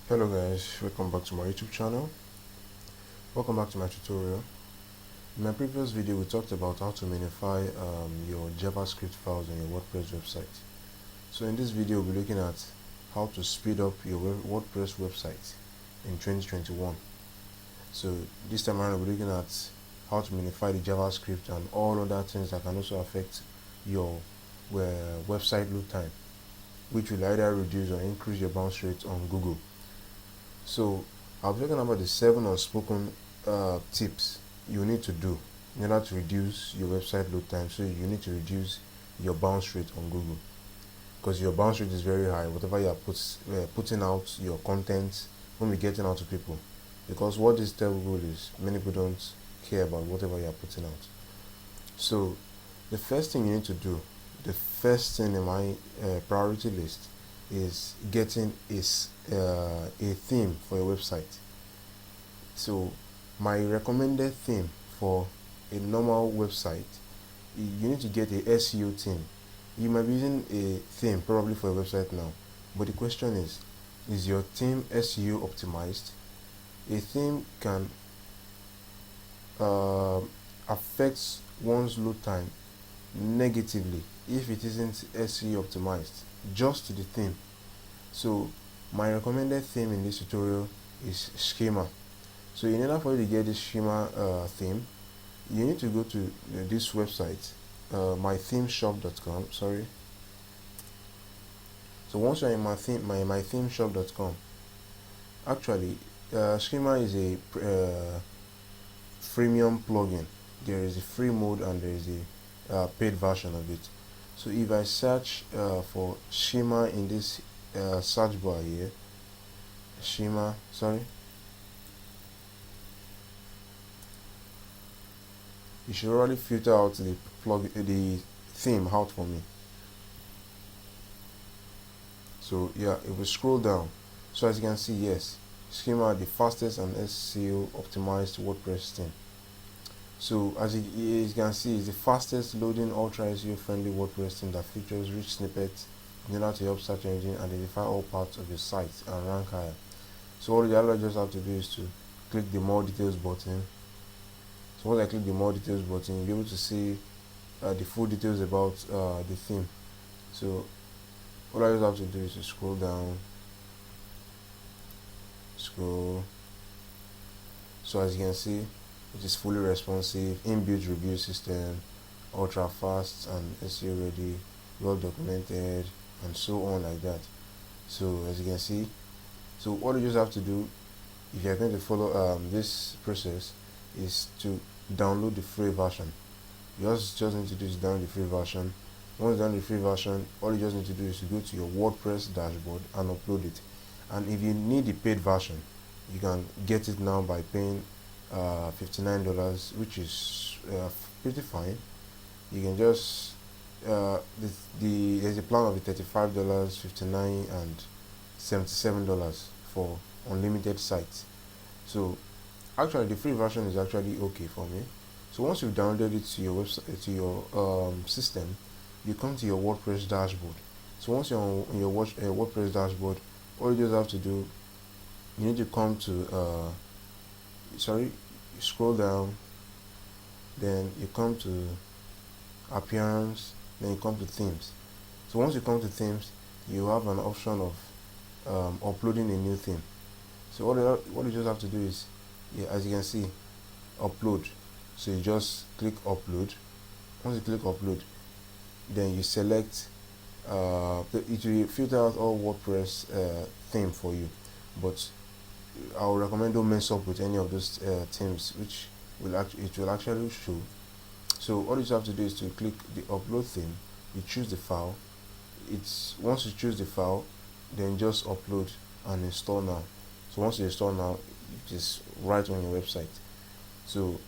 Hello guys, welcome back to my YouTube channel. Welcome back to my tutorial. In my previous video we talked about how to minify your JavaScript files on your WordPress website. So in this video we'll be looking at how to speed up your WordPress website in 2021. So this time around we'll be looking at how to minify the JavaScript and all other things that can also affect your website load time, which will either reduce or increase your bounce rate on Google. So I'll be talking about the 7 unspoken tips you need to do in order to reduce your website load time. So you need to reduce your bounce rate on Google, because your bounce rate is very high whatever you are putting out your content when we're getting out to people, because what this tells Google is many people don't care about whatever you are putting out. So the first thing you need to do, the first thing in my priority list, is getting a theme for your website. So my recommended theme for a normal website, you need to get a SEO theme. You might be using a theme probably for your website now, but the question is your theme SEO optimized? A theme can affect one's load time negatively if it isn't SEO optimized, just to the theme. So my recommended theme in this tutorial is schema. So in order for you to get this schema theme, you need to go to this website, mythemeshop.com. Sorry. So once you're in mythemeshop.com, actually schema is a freemium plugin. There is a free mode and there is a paid version of it. So if I search for schema in this search bar here, schema, sorry, you should already filter out the theme out for me. So yeah, if we scroll down, so as you can see, yes, schema, the fastest and SEO optimized WordPress theme. So as you can see, it's the fastest loading, ultra SEO friendly WordPress theme that features rich snippets in order to help search engine identify all parts of your site and rank higher. So all I just have to do is to click the more details button. So once I click the more details button, you'll be able to see the full details about the theme. So all I just have to do is to scroll down, scroll. So as you can see, it is fully responsive, inbuilt review system, ultra fast and SEO ready, well documented, and so on like that. So as you can see, so what you just have to do if you're going to follow this process is to download the free version. You just need to do is download the free version. Once you download the free version, all you just need to do is to go to your WordPress dashboard and upload it. And if you need the paid version, you can get it now by paying $59, which is pretty fine. You can just there's a plan of $35, $59, and $77 for unlimited sites. So actually the free version is actually okay for me. So once you've downloaded it to your website, to your system, you come to your WordPress dashboard. So once you're on your WordPress dashboard, all you just have to do, you need to come to you scroll down, then you come to appearance, then you come to themes. So once you come to themes, you have an option of uploading a new theme. So what you just have to do is, yeah, as you can see, upload. So you just click upload. Once you click upload, then you select it will filter out all WordPress theme for you, but I would recommend don't mess up with any of those themes, which will actually show. So all you have to do is to click the upload theme, you choose the file. Once you choose the file, then just upload and install now. So once you install now, it is right on your website. So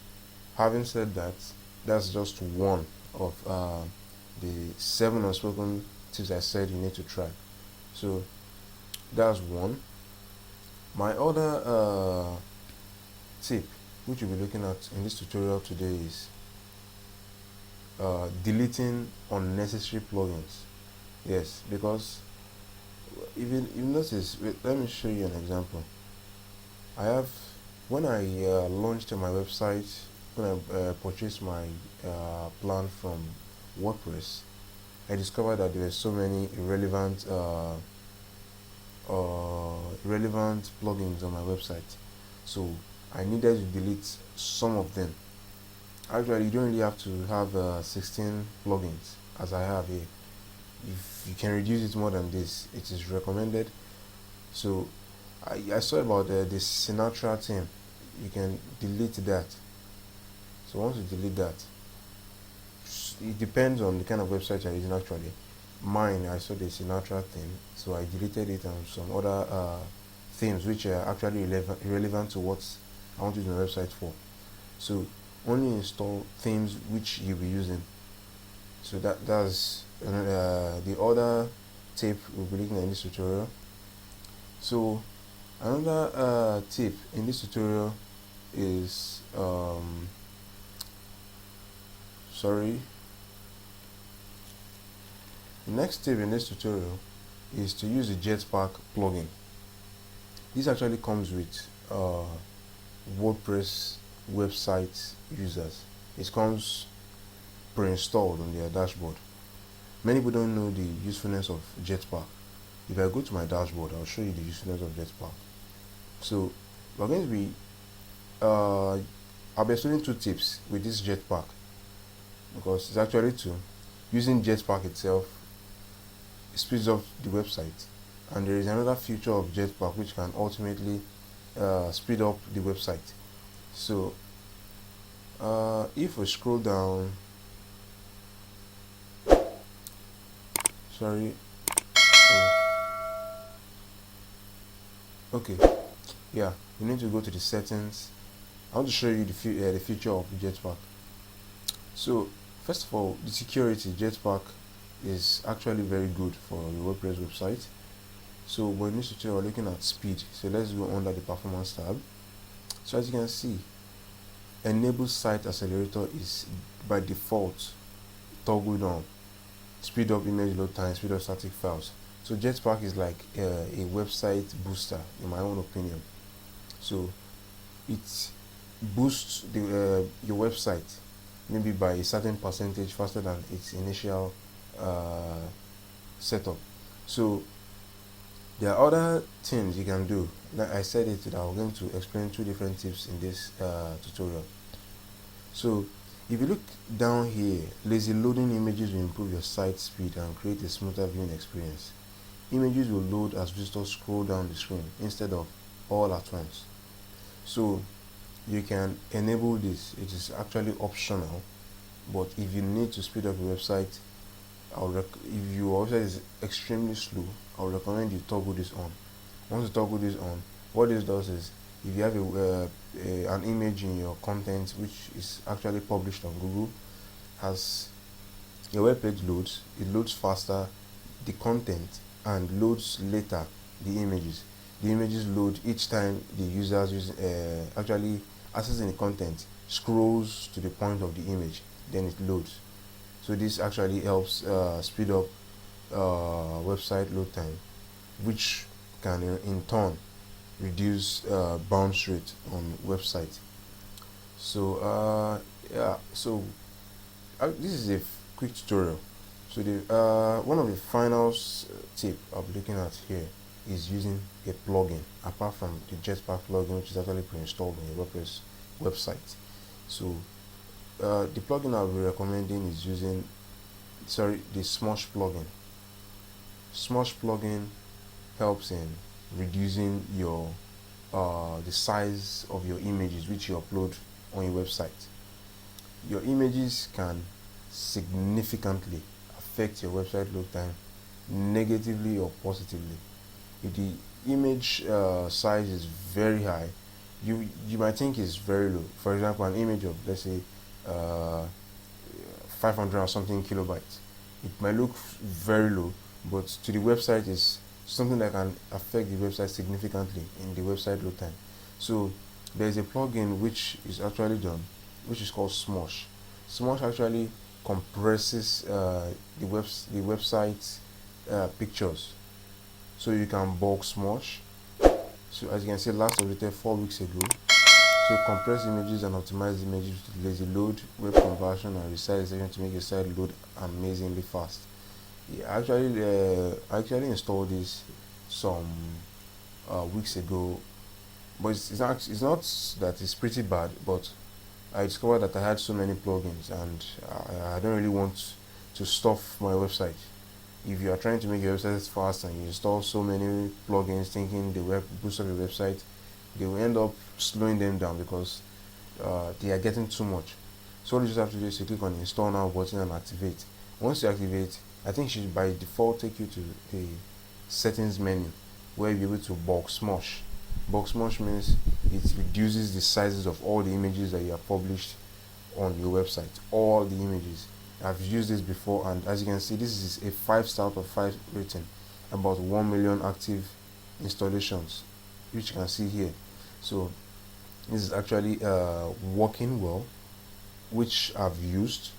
having said that, that's just one of the 7 unspoken tips I said you need to try. So that's one. My other tip which we'll be looking at in this tutorial today is deleting unnecessary plugins. Yes, because even you notice, wait, let me show you an example. I have, when I launched my website, when I purchased my plan from WordPress, I discovered that there were so many irrelevant plugins on my website. So I needed to delete some of them. Actually, you don't really have to have 16 plugins as I have here. If you can reduce it more than this, it is recommended. So I saw about the Sinatra theme. You can delete that. So once you delete that, it depends on the kind of website you're using. Actually, mine, I saw the Sinatra theme, so I deleted it, and some other themes which are actually relevant to what I want to use my website for. So only install themes which you'll be using. So that's the other tip we'll be looking at in this tutorial. So another tip in this tutorial is sorry the next tip in this tutorial is to use the Jetpack plugin. This actually comes with WordPress website users. It comes pre-installed on their dashboard. Many people don't know the usefulness of Jetpack. If I go to my dashboard, I'll show you the usefulness of Jetpack. So we're going to be I'll be explaining two tips with this Jetpack, because it's actually two. Using Jetpack itself speeds up the website, and there is another feature of Jetpack which can ultimately speed up the website. So if we scroll down, sorry, okay, yeah, we need to go to the settings. I want to show you the feature of Jetpack. So first of all, the security. Jetpack is actually very good for your WordPress website. So we're in this tutorial looking at speed. So let's go under the performance tab. So as you can see, enable site accelerator is by default toggled on. Speed up image load time, speed up static files. So Jetpack is like a website booster, in my own opinion. So it boosts your website maybe by a certain percentage faster than its initial setup. So there are other things you can do. Like I said it, that I'm going to explain two different tips in this tutorial. So if you look down here, lazy loading images will improve your site speed and create a smoother viewing experience. Images will load as visitors scroll down the screen instead of all at once. So you can enable this. It is actually optional, but if you need to speed up your website, if your website is extremely slow, I would recommend you toggle this on. Once you toggle this on, what this does is, if you have an image in your content which is actually published on Google, as your web page loads, it loads faster the content and loads later the images. The images load each time the users actually accessing the content scrolls to the point of the image, then it loads. So this actually helps speed up website load time, which can in turn reduce bounce rate on website. So yeah, so this is a quick tutorial. So the one of the final tip I'll be looking at here is using a plugin apart from the Jetpack plugin, which is actually pre-installed on your WordPress website. So the plugin I'll be recommending is using the Smosh plugin. Smosh plugin helps in reducing your the size of your images which you upload on your website. Your images can significantly affect your website load time, negatively or positively. If the image size is very high, you might think it's very low. For example, an image of, let's say, 500 or something kilobytes, it might look very low, but to the website is something that can affect the website significantly in the website load time. So there's a plugin which is actually done, which is called Smosh. Smosh actually compresses the website pictures. So you can bulk smush. So as you can see, last updated 4 weeks ago. So compress images and optimize images with lazy load, web conversion, and resize section to make your site load amazingly fast. Yeah, I actually installed this some weeks ago, but it's not that it's pretty bad. But I discovered that I had so many plugins, and I don't really want to stuff my website. If you are trying to make your website fast and you install so many plugins thinking they will boost up your website, they will end up slowing them down because they are getting too much. So all you just have to do is to click on the install now button and activate. Once you activate, I think it should by default take you to the settings menu where you'll be able to bulk smush. Bulk smush means it reduces the sizes of all the images that you have published on your website. All the images. I've used this before, and as you can see, this is a 5 out of 5 rating, about 1 million active installations, which you can see here. So this is actually working well, which I've used,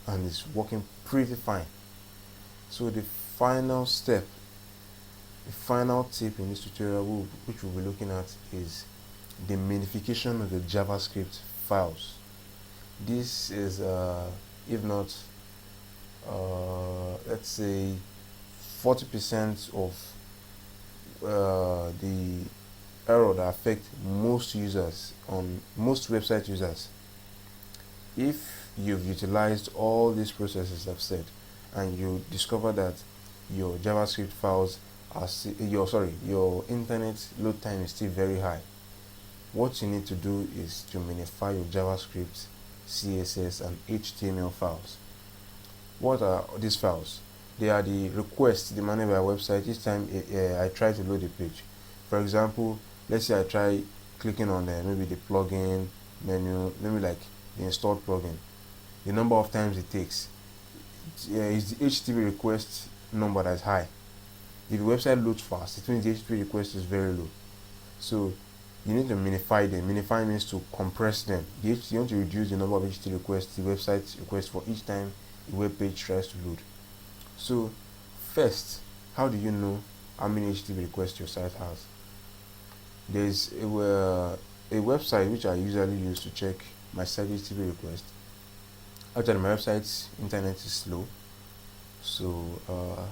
and it's working pretty fine. So the final step, the final tip in this tutorial, which we'll be looking at, is the minification of the JavaScript files. This is if not let's say 40% of the error that affect most users on most website users. If you've utilized all these processes I've said and you discover that your JavaScript files are your internet load time is still very high, what you need to do is to minify your JavaScript, CSS, and HTML files. What are these files? They are the requests demanded by a website each time I try to load a page. For example, let's say I try clicking on maybe the plugin menu, maybe like the installed plugin. The number of times it takes is the HTTP request number that's high. If the website loads fast, it means the HTTP request is very low. So you need to minify them. Minify means to compress them. You want to reduce the number of HTTP requests the website requests for each time a web page tries to load. So first, how do you know how many HTTP requests your site has? There's a website which I usually use to check my site HTTP request. Actually, my website's internet is slow, so all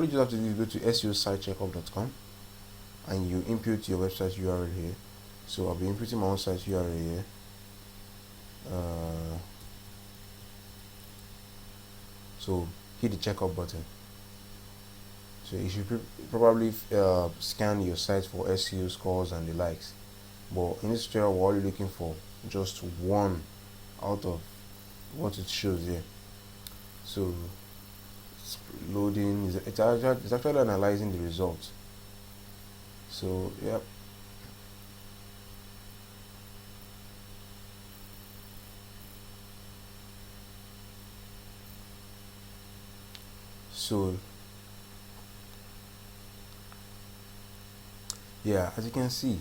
you just have to do is go to seositecheckup.com and you input your website URL here. So I'll be inputting my own site URL here. So hit the checkup button. So you should probably scan your site for SEO scores and the likes. But in this tutorial, we're only looking for just one out of what it shows here. So it's loading. It's actually analyzing the results. So yep. So yeah, as you can see,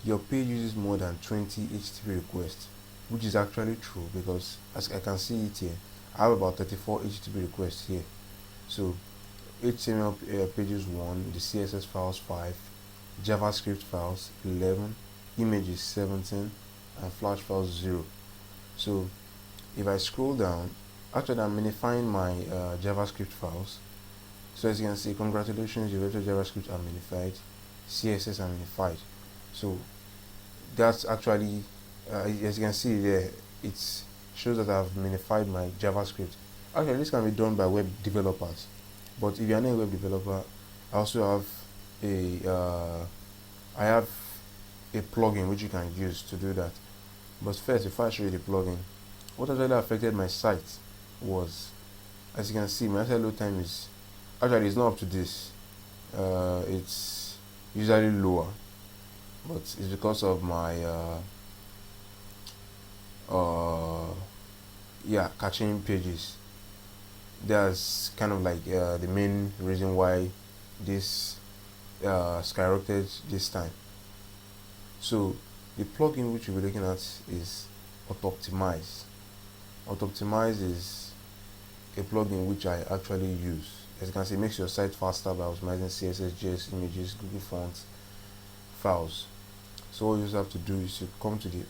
your page uses more than 20 HTTP requests, which is actually true because as I can see it here, I have about 34 HTTP requests here. So HTML pages 1, the CSS files 5, JavaScript files 11, images 17, and Flash files 0. So if I scroll down, actually I'm minifying my JavaScript files. So as you can see, congratulations, your website JavaScript are minified, CSS are minified. So that's actually as you can see there, it shows that I've minified my JavaScript. Actually, this can be done by web developers, but if you're not a web developer, I also have a plugin which you can use to do that. But first, before I show you the plugin, what actually affected my site was, as you can see, my site load time is actually it's not up to this. It's usually lower, but it's because of my caching pages. That's kind of like the main reason why this skyrocketed this time. So the plugin which we'll be looking at is Auto-Optimize. Auto-Optimize is a plugin which I actually use as you can see, it makes your site faster by optimizing CSS, JS, images, Google Fonts, files. So all you just have to do is to come to the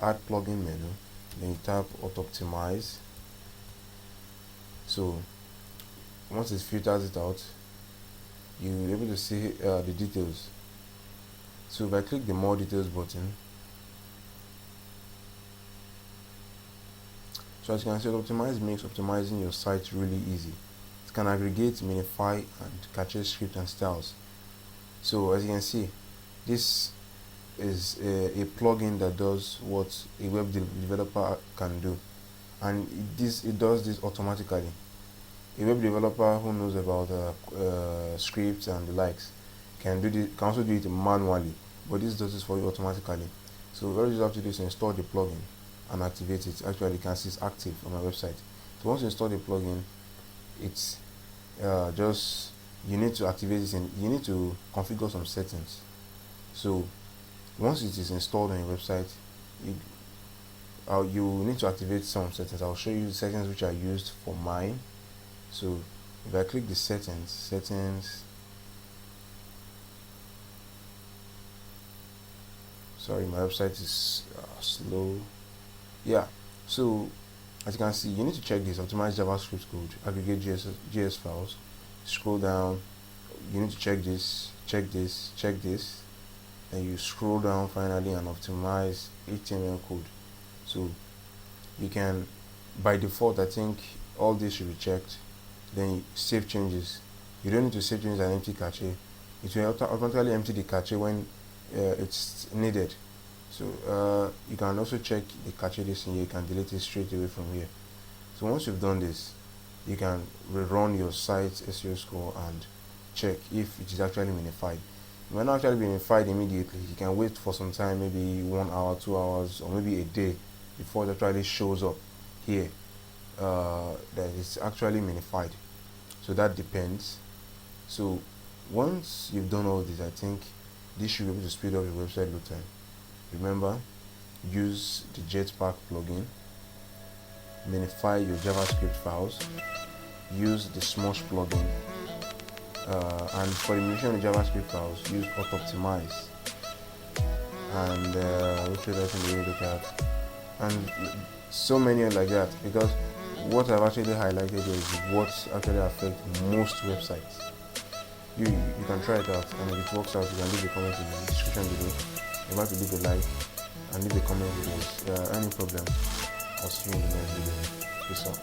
add plugin menu, then you tap auto optimize. So once it filters it out, you'll be able to see the details. So if I click the more details button, so as you can see, optimize makes optimizing your site really easy. It can aggregate, minify, and cache script and styles. So as you can see, this is a plugin that does what a web developer can do, and it does this automatically. A web developer who knows about scripts and the likes can also do it manually, but this does this for you automatically. So all you have to do is install the plugin and activate it. Actually, you can see it's active on my website. So once you install the plugin, it's just you need to activate it, and you need to configure some settings. So once it is installed on your website, you need to activate some settings. I'll show you the settings which are used for mine. So if I click the settings, sorry, my website is slow. Yeah, so as you can see, you need to check this: optimize JavaScript code, aggregate JS files. Scroll down, you need to check this, check this, and you scroll down finally and optimize HTML code. So you can, by default, I think all this should be checked. Then you save changes. You don't need to save changes and empty cache. It will automatically empty the cache when it's needed. So you can also check the cache this in here. You can delete it straight away from here. So once you've done this, you can rerun your site's SEO score and check if it is actually minified. It might not actually be minified immediately. You can wait for some time, maybe 1 hour, 2 hours, or maybe a day before it actually shows up here that it's actually minified. So that depends. So once you've done all this, I think this should be able to speed up your website load time. Remember, use the Jetpack plugin, minify your JavaScript files, use the Smosh plugin, and for the minifying of JavaScript files, use auto optimize. And which other thing do we look at? And so many like that, because what I've actually highlighted here is what actually affects most websites. You can try it out, and if it works out, you can leave a comment in the description below. Remember to leave a like and leave a comment if there's any problem. I'll see you in the next video. Peace out.